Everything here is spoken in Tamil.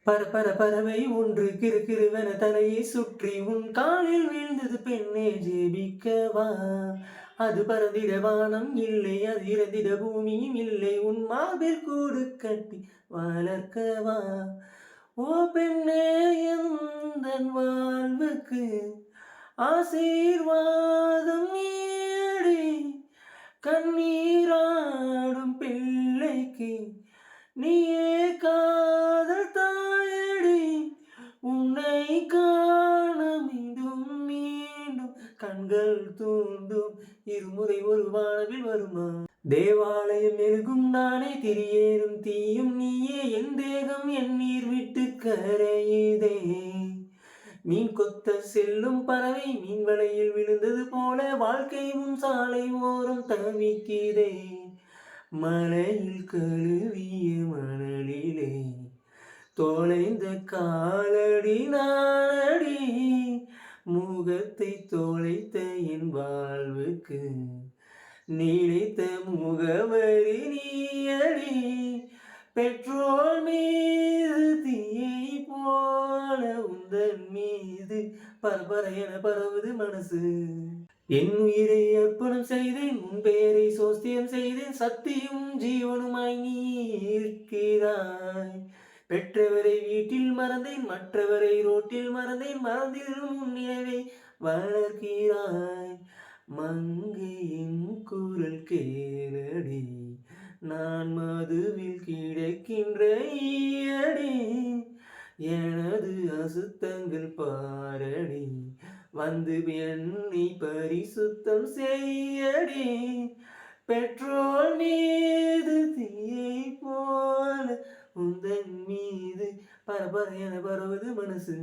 பறவை ஒன்று கிறுகிறுவென தலையை சுற்றி உன் காலில் வீழ்ந்தது பெண்ணே ஜெபிக்கவா. அது பறந்திட வானம் இல்லை, அது இறந்திட பூமியும் இல்லை, உன் மார்பில் கூடு கட்டி வளர்க்கவா. ஓ பெண்ணே, எந்தன் வாழ்வுக்கு ஆசீர்வாதம் நீயடி. கண்ணீராடும் பிள்ளைக்கு நீயே காதல் தாயடி. உன்னை காண மீண்டும் மீண்டும் கண்கள் தூண்டும், இருமுறை ஒரு வானவில் வருமா. தேவாலயம் மெழுகும் நானே, திரியேறும் தீயும் நீயே, என் தேகம் என் நீர் விட்டு கரையுதே. மீன் கொத்த செல்லும் பறவை மீன் வலையில் விழுந்தது போல வாழ்க்கை உன் சாலை ஓரம் தவிக்கிறே. மலையில் கழுவிய மணலிலே தொலைந்த காலடி நானடி. முகத்தை தொலைத்த என் வாழ்வுக்கு நீடித்த முகவரி நீயடி. பெட்ரோல் மீது தீயை போல உந்தன் மீது பரபர என பரவுது மனசு. என் உயிரை அர்ப்பணம் செய்தேன், உன் பெயரை சோஸ்தியம் செய்தேன், சத்தியும் ஜீவனுமாய் நீ இருக்கிறாய். பெற்றவரை வீட்டில் மறந்தேன், மற்றவரை ரோட்டில் மறந்தேன், மறந்திடும் உன் நினைவை வளர்க்கிறாய். மங்கையின் குரல் கேளடி, நான் மதுவில் கிடக்கின்ற ஈயடி. எனது அசுத்தங்கள் பாரடி, வந்து என்னை பரிசுத்தம் செய்யடி. பெட்ரோல் மீது தீயை போல உந்தன் மீது பரபர என பரவுது மனசு.